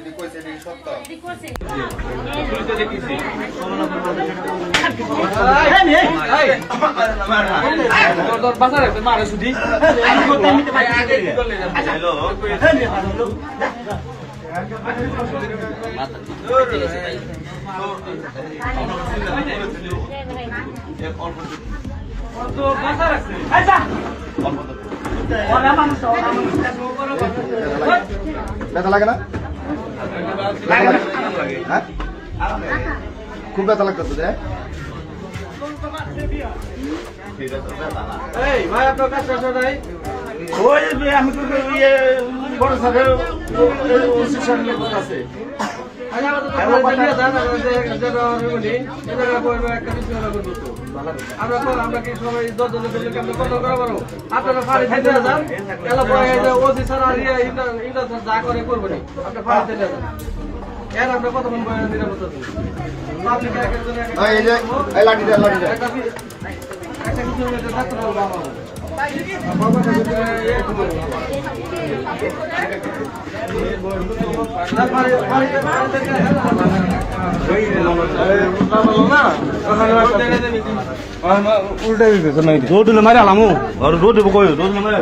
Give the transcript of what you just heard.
যদি কইছে এই সত্য তোর বাসা রাখতে মারে শুধু ব্যথা লাগে না? হ্যাঁ খুব ব্যথা লাগতো রে। ভাই আপনার কাজ শেষ হয় নাই? ওই আমি বড় সাহেবের আছে আমরা কি সবাই 10 জনের কত করা পারো? আপনারা ফাড়ি ফেলে যান, এলা পরে ওসি ছাড়া যা করে করবো না, আপনার ফাড়ি ফেলে যান। এর আমরা কতক্ষণ নিরাপত্তা দেবো? এই যে এই লাঠিটা একটা কিছু থাকতে পারবো বাবা। উল্টে রোড মারে আলামু রোড কই রোড মারে